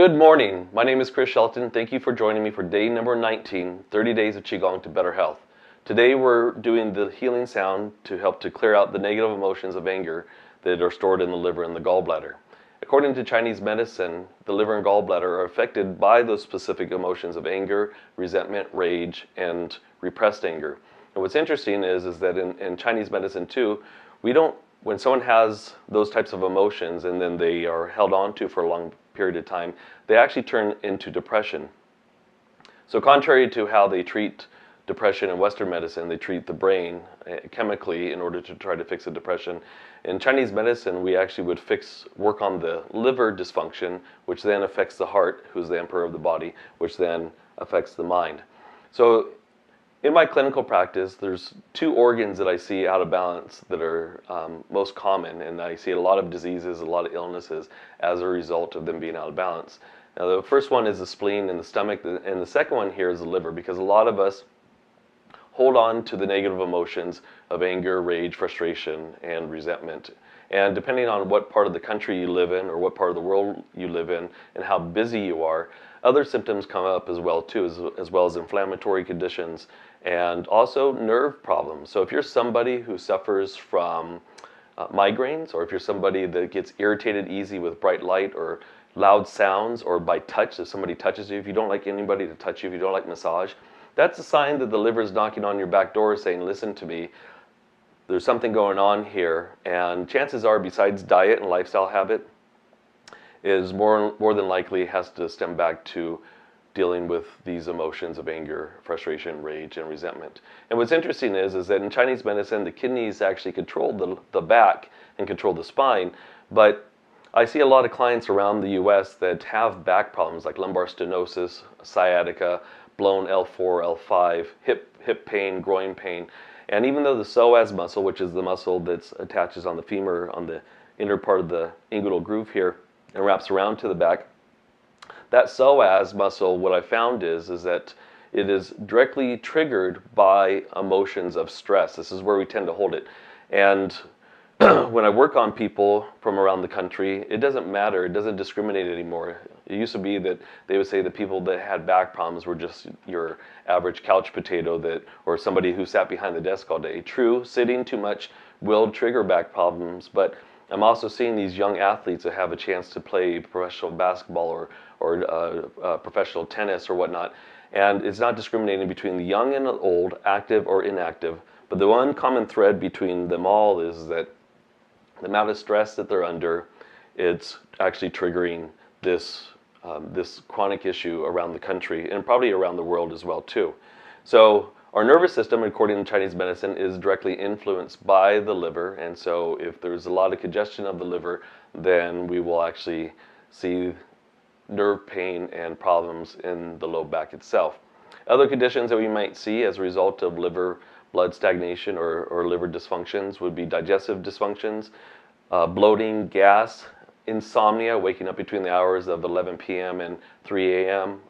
Good morning. My name is Chris Shelton. Thank you for joining me for day number 19, 30 Days of Qigong to Better Health. Today we're doing the healing sound to help to clear out the negative emotions of anger that are stored in the liver and the gallbladder. According to Chinese medicine, the liver and gallbladder are affected by those specific emotions of anger, resentment, rage, and repressed anger. And what's interesting is that in Chinese medicine too, when someone has those types of emotions and then they are held on to for a long period of time, they actually turn into depression. So contrary to how they treat depression in Western medicine, they treat the brain chemically in order to try to fix the depression. In Chinese medicine, we actually would work on the liver dysfunction, which then affects the heart, who's the emperor of the body, which then affects the mind. So in my clinical practice, there's two organs that I see out of balance that are most common, and I see a lot of diseases, a lot of illnesses as a result of them being out of balance. Now, the first one is the spleen and the stomach, and the second one here is the liver, because a lot of us hold on to the negative emotions of anger, rage, frustration, and resentment. And depending on what part of the country you live in or what part of the world you live in and how busy you are, other symptoms come up as well too, as well as inflammatory conditions and also nerve problems. So if you're somebody who suffers from migraines, or if you're somebody that gets irritated easy with bright light or loud sounds or by touch, if somebody touches you, if you don't like anybody to touch you, if you don't like massage, that's a sign that the liver is knocking on your back door saying, listen to me, there's something going on here. And chances are, besides diet and lifestyle habit, is more than likely has to stem back to dealing with these emotions of anger, frustration, rage, and resentment. And what's interesting is that in Chinese medicine, the kidneys actually control the back and control the spine, but I see a lot of clients around the US that have back problems like lumbar stenosis, sciatica, blown L4, L5, hip pain, groin pain. And even though the psoas muscle, which is the muscle that attaches on the femur, on the inner part of the inguinal groove here, and wraps around to the back, that psoas muscle, what I found is that it is directly triggered by emotions of stress. This is where we tend to hold it. And when I work on people from around the country, it doesn't matter. It doesn't discriminate anymore. It used to be that they would say that people that had back problems were just your average couch potato or somebody who sat behind the desk all day. True, sitting too much will trigger back problems, but I'm also seeing these young athletes that have a chance to play professional basketball or professional tennis or whatnot, and it's not discriminating between the young and the old, active or inactive, but the one common thread between them all is that the amount of stress that they're under, it's actually triggering this chronic issue around the country and probably around the world as well too. So our nervous system, according to Chinese medicine, is directly influenced by the liver, and so if there's a lot of congestion of the liver, then we will actually see nerve pain and problems in the low back itself. Other conditions that we might see as a result of liver blood stagnation or liver dysfunctions would be digestive dysfunctions, bloating, gas, insomnia, waking up between the hours of 11 p.m. and 3 a.m.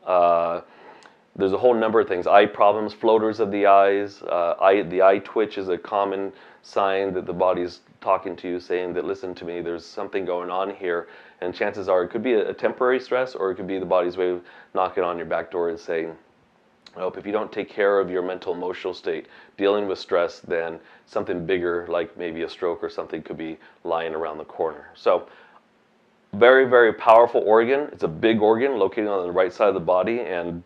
There's a whole number of things. Eye problems, floaters of the eyes, the eye twitch is a common sign that the body's talking to you, saying that, listen to me, there's something going on here. And chances are it could be a temporary stress, or it could be the body's way of knocking on your back door and saying, well, if you don't take care of your mental emotional state, dealing with stress, then something bigger like maybe a stroke or something could be lying around the corner. So very, very powerful organ. It's a big organ located on the right side of the body, and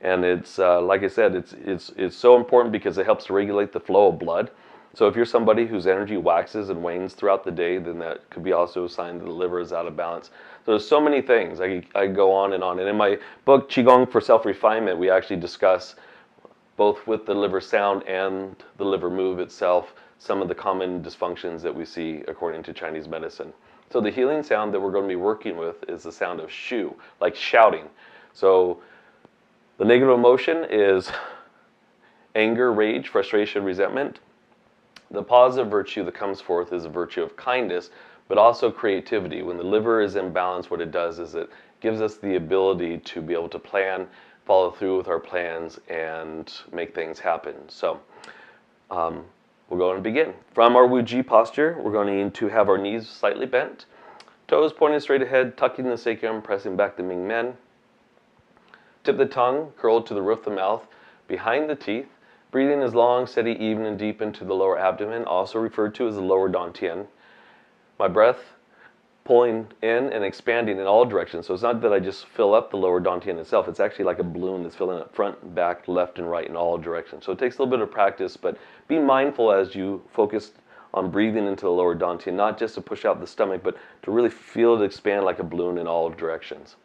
it's like I said, it's so important because it helps to regulate the flow of blood. So if you're somebody whose energy waxes and wanes throughout the day, then that could be also a sign that the liver is out of balance. So there's so many things. I go on. And in my book, Qigong for Self-Refinement, we actually discuss, both with the liver sound and the liver move itself, some of the common dysfunctions that we see according to Chinese medicine. So the healing sound that we're going to be working with is the sound of SHUUU, like shouting. So the negative emotion is anger, rage, frustration, resentment. The positive virtue that comes forth is a virtue of kindness, but also creativity. When the liver is in balance, what it does is it gives us the ability to be able to plan, follow through with our plans, and make things happen. So we're going to begin. From our Wu Ji posture, we're going to need to have our knees slightly bent. Toes pointing straight ahead, tucking the sacrum, pressing back the Ming Men. Tip the tongue, curled to the roof of the mouth, behind the teeth. Breathing is long, steady, even, and deep into the lower abdomen, also referred to as the lower dantian. My breath pulling in and expanding in all directions. So it's not that I just fill up the lower dantian itself. It's actually like a balloon that's filling up front, back, left, and right in all directions. So it takes a little bit of practice, but be mindful as you focus on breathing into the lower dantian, not just to push out the stomach, but to really feel it expand like a balloon in all directions.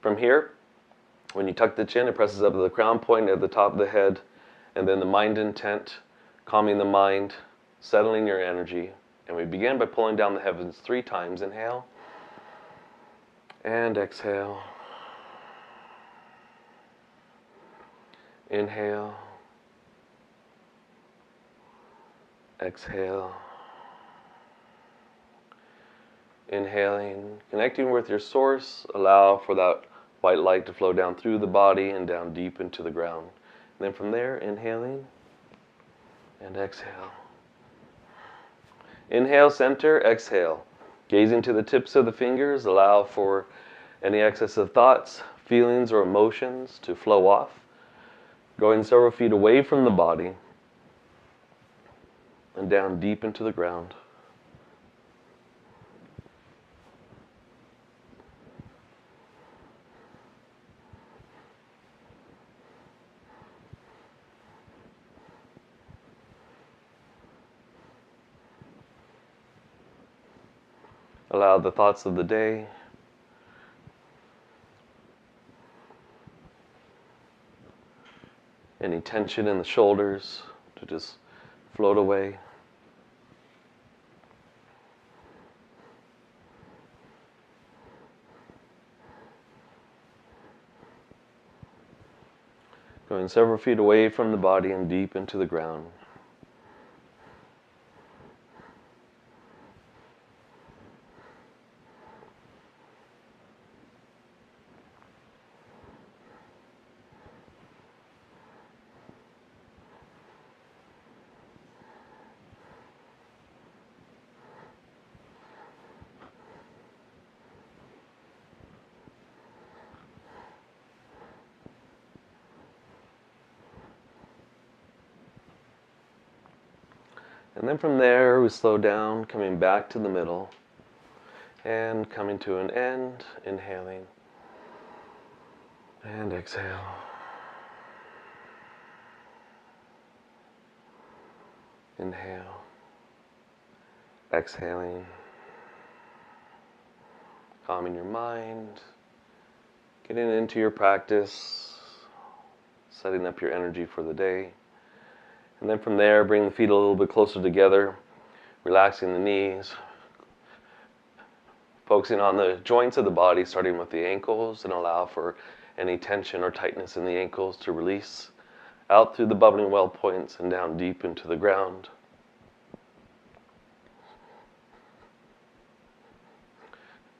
From here, when you tuck the chin, it presses up to the crown point at the top of the head, and then the mind intent, calming the mind, settling your energy. And we begin by pulling down the heavens 3 times. Inhale and exhale. Inhale. Exhale. Inhaling, connecting with your source, allow for that white light to flow down through the body and down deep into the ground. And then from there, inhaling and exhale. Inhale, center, exhale. Gazing to the tips of the fingers, allow for any excess of thoughts, feelings, or emotions to flow off. Going several feet away from the body and down deep into the ground. Allow the thoughts of the day, any tension in the shoulders to just float away. Going several feet away from the body and deep into the ground. And then from there, we slow down, coming back to the middle, and coming to an end, inhaling, and exhale. Inhale, exhaling, calming your mind, getting into your practice, setting up your energy for the day. And then from there, bring the feet a little bit closer together, relaxing the knees, focusing on the joints of the body, starting with the ankles, and allow for any tension or tightness in the ankles to release out through the bubbling well points and down deep into the ground.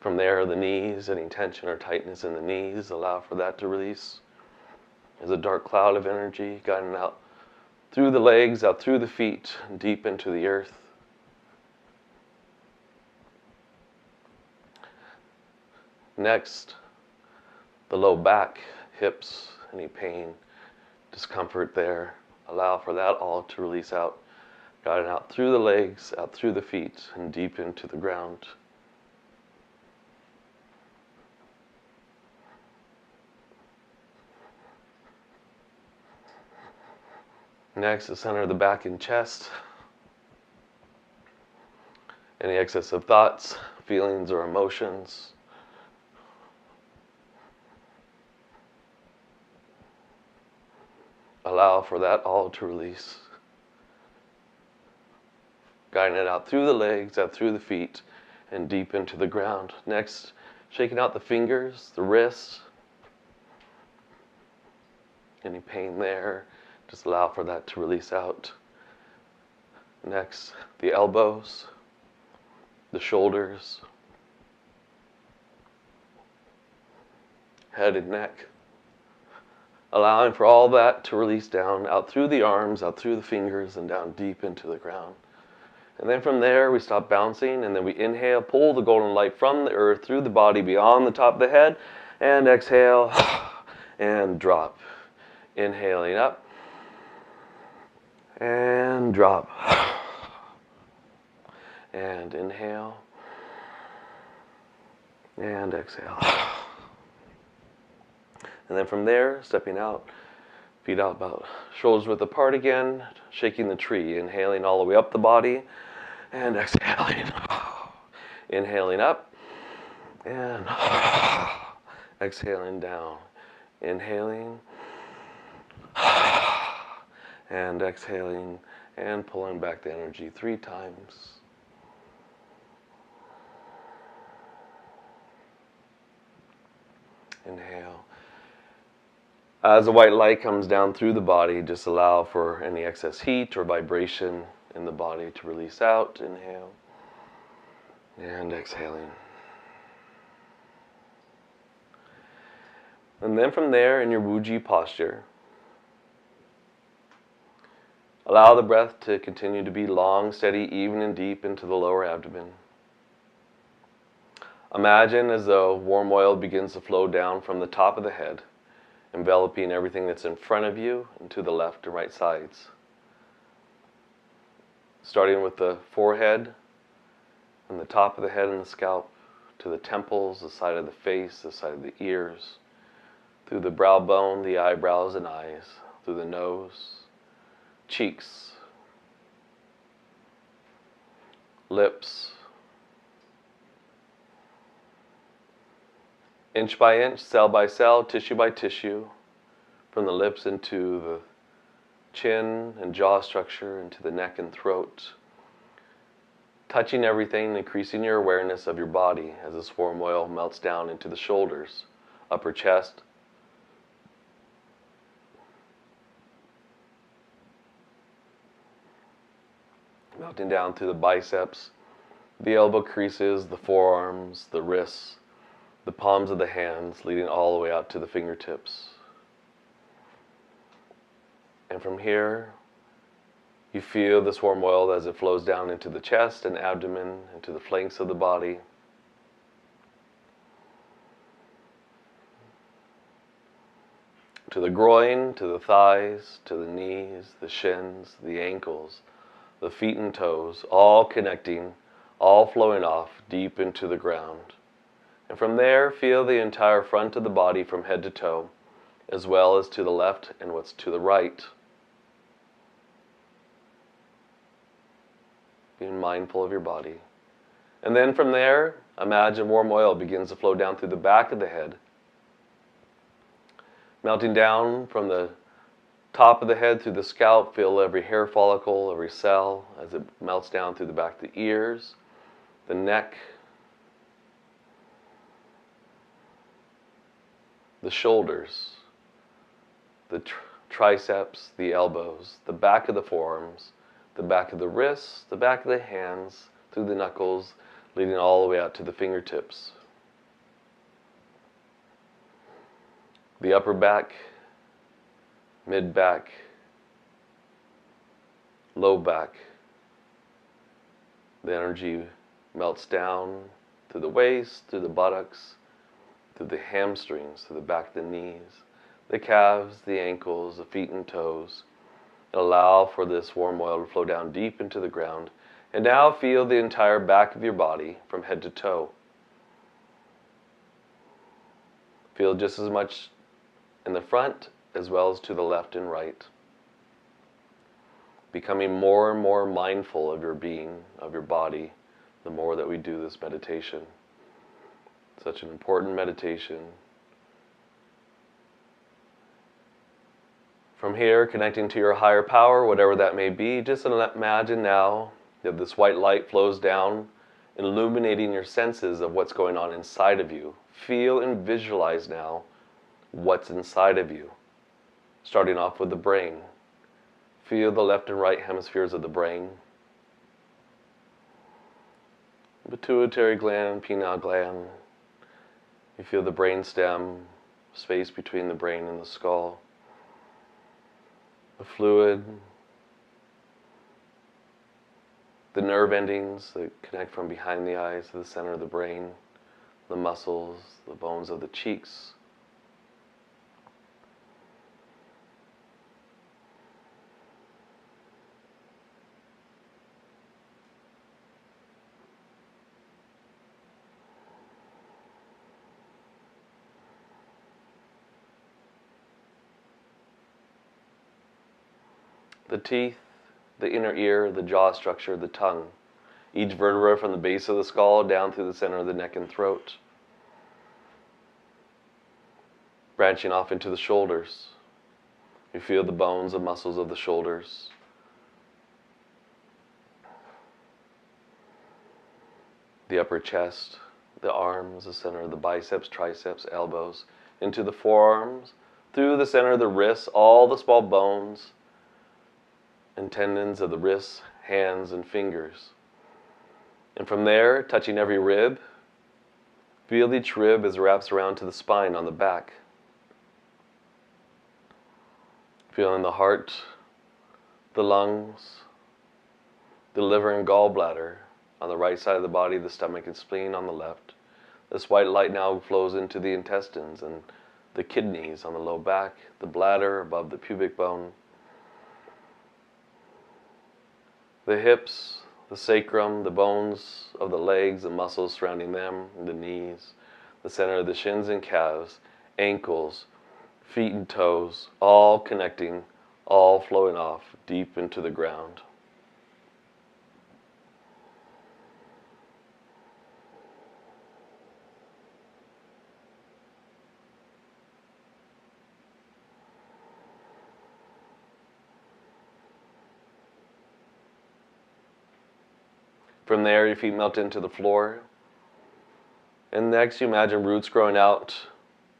From there, the knees, any tension or tightness in the knees, allow for that to release. There's a dark cloud of energy guiding out through the legs, out through the feet, deep into the earth. Next, the low back, hips, any pain, discomfort there. Allow for that all to release out, guiding out through the legs, out through the feet, and deep into the ground. Next, the center of the back and chest. Any excess of thoughts, feelings, or emotions. Allow for that all to release. Guiding it out through the legs, out through the feet, and deep into the ground. Next, shaking out the fingers, the wrists. Any pain there, just allow for that to release out. Next, the elbows, the shoulders, head and neck. Allowing for all that to release down, out through the arms, out through the fingers, and down deep into the ground. And then from there, we stop bouncing, and then we inhale, pull the golden light from the earth through the body beyond the top of the head, and exhale, and drop. Inhaling up, and drop. And inhale, and exhale. And then from there, stepping out, feet out about shoulders width apart again, shaking the tree, inhaling all the way up the body, and exhaling. Inhaling up, and exhaling down. Inhaling, and exhaling, and pulling back the energy 3 times. Inhale. As the white light comes down through the body, just allow for any excess heat or vibration in the body to release out. Inhale. And exhaling. And then from there, in your Wuji posture, allow the breath to continue to be long, steady, even and deep into the lower abdomen. Imagine as though warm oil begins to flow down from the top of the head, enveloping everything that's in front of you and to the left and right sides. Starting with the forehead and the top of the head and the scalp, to the temples, the side of the face, the side of the ears, through the brow bone, the eyebrows and eyes, through the nose, cheeks, lips, inch by inch, cell by cell, tissue by tissue, from the lips into the chin and jaw structure, into the neck and throat, touching everything, increasing your awareness of your body as this warm oil melts down into the shoulders, upper chest, melting down through the biceps, the elbow creases, the forearms, the wrists, the palms of the hands, leading all the way out to the fingertips. And from here, you feel this warm oil as it flows down into the chest and abdomen, into the flanks of the body. To the groin, to the thighs, to the knees, the shins, the ankles, the feet and toes, all connecting, all flowing off deep into the ground. And from there, feel the entire front of the body from head to toe, as well as to the left and what's to the right. Being mindful of your body. And then from there, imagine warm oil begins to flow down through the back of the head, melting down from the top of the head through the scalp. Feel every hair follicle, every cell, as it melts down through the back of the ears, the neck, the shoulders, the triceps, the elbows, the back of the forearms, the back of the wrists, the back of the hands, through the knuckles, leading all the way out to the fingertips. The upper back, mid back, low back. The energy melts down through the waist, through the buttocks, through the hamstrings, through the back of the knees, the calves, the ankles, the feet and toes. And allow for this warm oil to flow down deep into the ground. And now feel the entire back of your body from head to toe. Feel just as much in the front as well as to the left and right. Becoming more and more mindful of your being, of your body, the more that we do this meditation. Such an important meditation. From here, connecting to your higher power, whatever that may be, just imagine now that this white light flows down, illuminating your senses of what's going on inside of you. Feel and visualize now what's inside of you. Starting off with the brain. Feel the left and right hemispheres of the brain. Pituitary gland, pineal gland. You feel the brain stem, space between the brain and the skull. The fluid. the nerve endings that connect from behind the eyes to the center of the brain, the muscles, the bones of the cheeks. The teeth, the inner ear, the jaw structure, the tongue, each vertebra from the base of the skull down through the center of the neck and throat, branching off into the shoulders. You feel the bones and muscles of the shoulders. The upper chest, the arms, the center of the biceps, triceps, elbows, into the forearms, through the center of the wrists, all the small bones and tendons of the wrists, hands, and fingers. And from there, touching every rib, feel each rib as it wraps around to the spine on the back. Feeling the heart, the lungs, the liver and gallbladder on the right side of the body, the stomach and spleen on the left. This white light now flows into the intestines and the kidneys on the low back, the bladder above the pubic bone, the hips, the sacrum, the bones of the legs, the muscles surrounding them, the knees, the center of the shins and calves, ankles, feet and toes, all connecting, all flowing off deep into the ground. From there, your feet melt into the floor. And next, you imagine roots growing out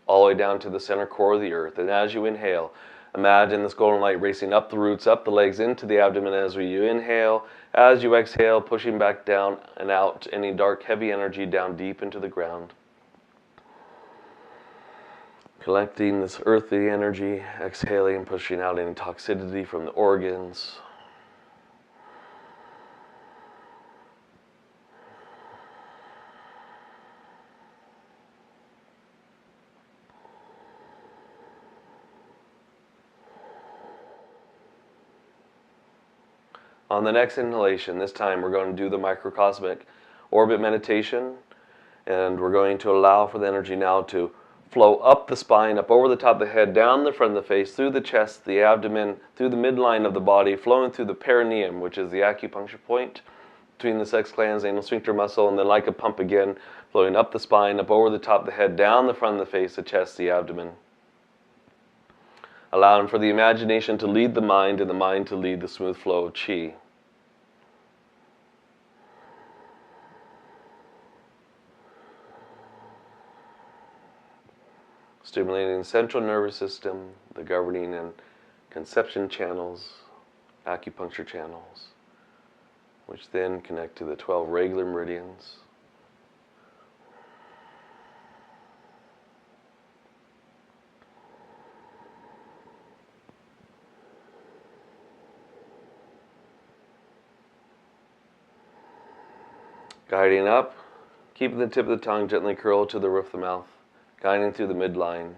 all the way down to the center core of the earth. And as you inhale, imagine this golden light racing up the roots, up the legs, into the abdomen as you inhale. As you exhale, pushing back down and out any dark, heavy energy down deep into the ground. Collecting this earthy energy, exhaling, pushing out any toxicity from the organs. On the next inhalation, this time we're going to do the microcosmic orbit meditation, and we're going to allow for the energy now to flow up the spine, up over the top of the head, down the front of the face, through the chest, the abdomen, through the midline of the body, flowing through the perineum, which is the acupuncture point between the sex glands, anal sphincter muscle, and then like a pump again, flowing up the spine, up over the top of the head, down the front of the face, the chest, the abdomen. Allowing for the imagination to lead the mind and the mind to lead the smooth flow of qi. Stimulating the central nervous system, the governing and conception channels, acupuncture channels, which then connect to the 12 regular meridians. Guiding up, keeping the tip of the tongue gently curled to the roof of the mouth, guiding through the midline.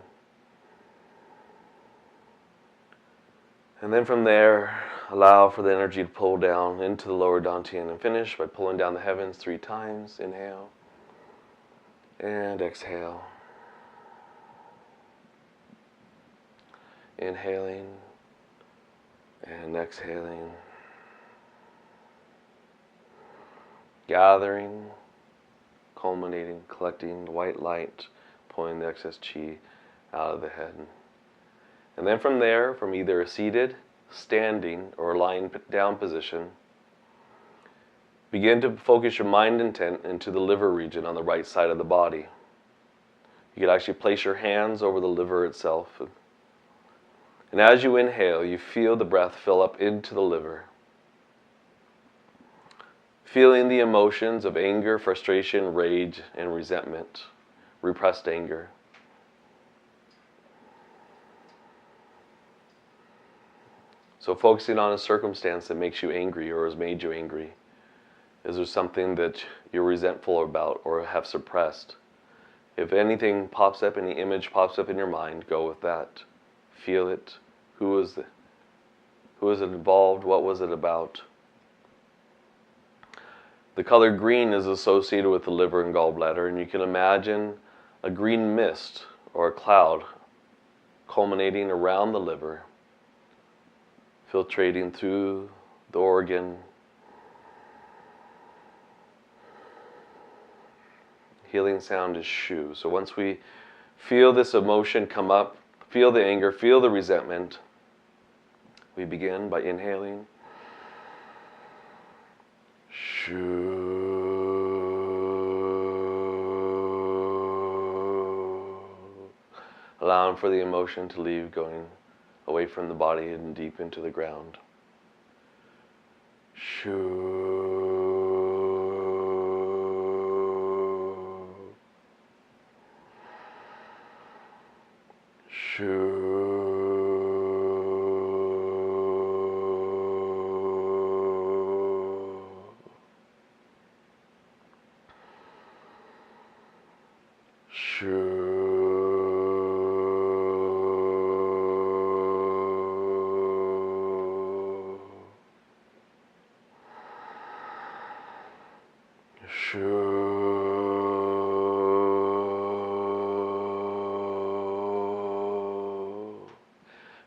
And then from there, allow for the energy to pull down into the lower dantian and finish by pulling down the heavens 3 times. Inhale and exhale. Inhaling and exhaling. Gathering, culminating, collecting the white light, pulling the excess qi out of the head. And then from there, from either a seated, standing, or lying down position, begin to focus your mind intent into the liver region on the right side of the body. You can actually place your hands over the liver itself. And as you inhale, you feel the breath fill up into the liver. Feeling the emotions of anger, frustration, rage, and resentment, repressed anger. So focusing on a circumstance that makes you angry or has made you angry. Is there something that you're resentful about or have suppressed? If anything pops up, any image pops up in your mind, go with that. Feel it. Who was it involved? What was it about? The color green is associated with the liver and gallbladder, and you can imagine a green mist or a cloud culminating around the liver, filtrating through the organ. Healing sound is SHUUU. So once we feel this emotion come up, feel the anger, feel the resentment, we begin by inhaling. SHUUU. Allowing for the emotion to leave, going away from the body and deep into the ground. SHUUU.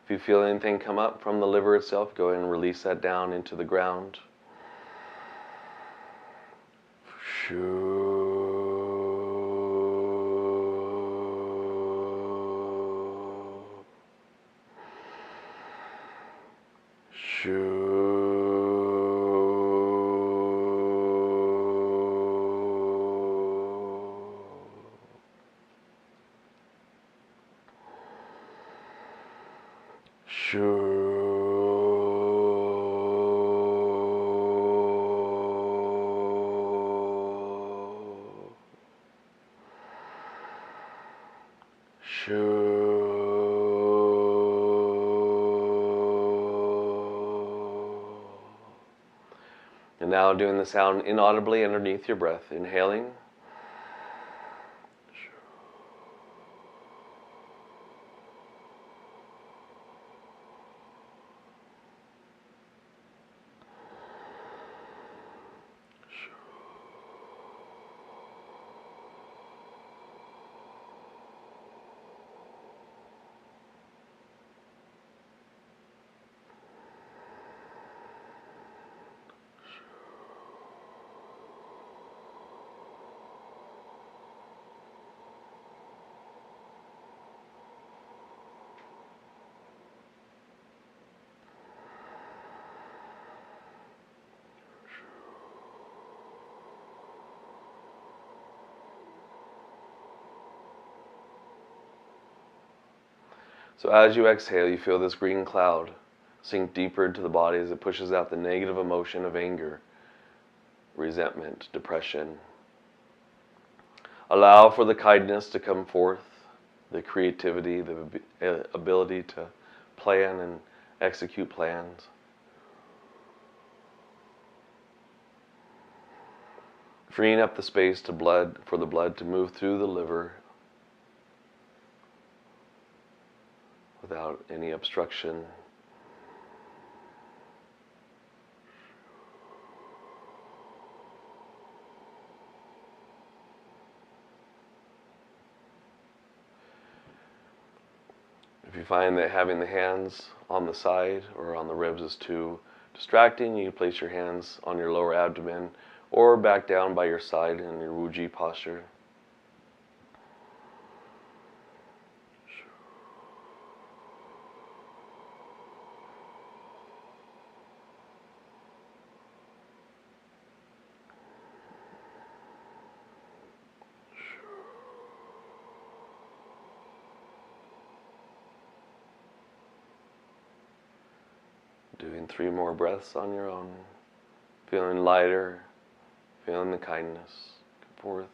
If you feel anything come up from the liver itself, go ahead and release that down into the ground. And now doing the sound inaudibly underneath your breath. Inhaling. So as you exhale, you feel this green cloud sink deeper into the body as it pushes out the negative emotion of anger, resentment, depression. Allow for the kindness to come forth, the creativity, the ability to plan and execute plans. Freeing up the space for the blood to move through the liver without any obstruction. If you find that having the hands on the side or on the ribs is too distracting, you can place your hands on your lower abdomen or back down by your side in your Wuji posture. Doing 3 more breaths on your own, feeling lighter, feeling the kindness come forth.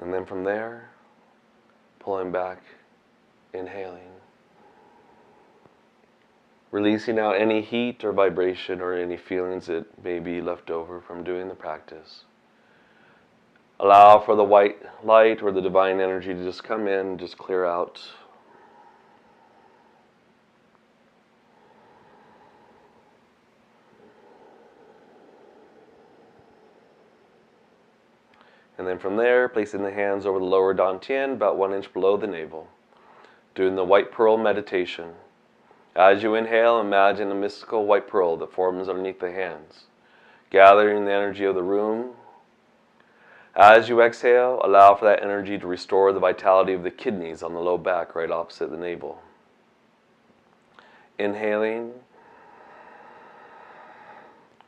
And then from there, pulling back, inhaling. Releasing out any heat or vibration or any feelings that may be left over from doing the practice. Allow for the white light or the divine energy to just come in, just clear out. And then from there, placing the hands over the lower dantian, about 1 inch below the navel. Doing the white pearl meditation. As you inhale, imagine a mystical white pearl that forms underneath the hands, gathering the energy of the room. As you exhale, allow for that energy to restore the vitality of the kidneys on the low back, right opposite the navel. Inhaling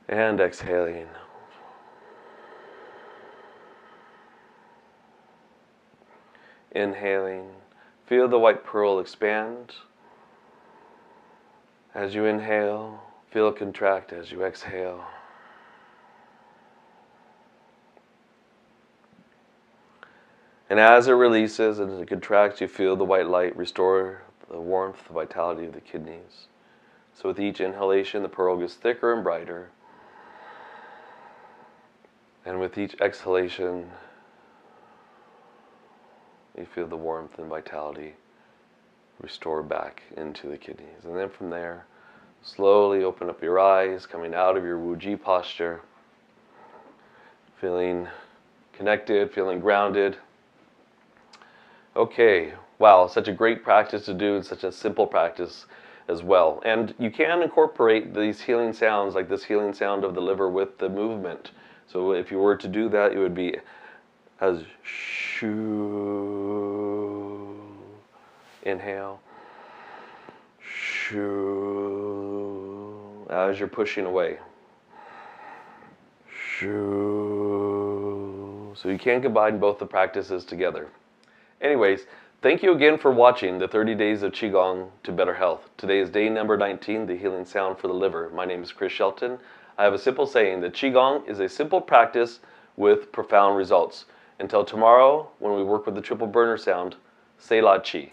and exhaling. Inhaling, feel the white pearl expand. As you inhale, feel it contract as you exhale. And as it releases and it contracts, you feel the white light restore the warmth, the vitality of the kidneys. So with each inhalation, the pearl gets thicker and brighter. And with each exhalation, you feel the warmth and vitality restore back into the kidneys. And then from there, slowly open up your eyes, coming out of your Wu-Ji posture, feeling connected, feeling grounded. Okay, wow, such a great practice to do and such a simple practice as well. And you can incorporate these healing sounds, like this healing sound of the liver, with the movement. So if you were to do that, it would be as SHUUU. Inhale. SHUUU. As you're pushing away. SHUUU. So you can combine both the practices together. Anyways, thank you again for watching the 30 Days of Qigong to Better Health. Today is day number 19, the healing sound for the liver. My name is Chris Shelton. I have a simple saying that Qigong is a simple practice with profound results. Until tomorrow, when we work with the triple burner sound, say La Chi.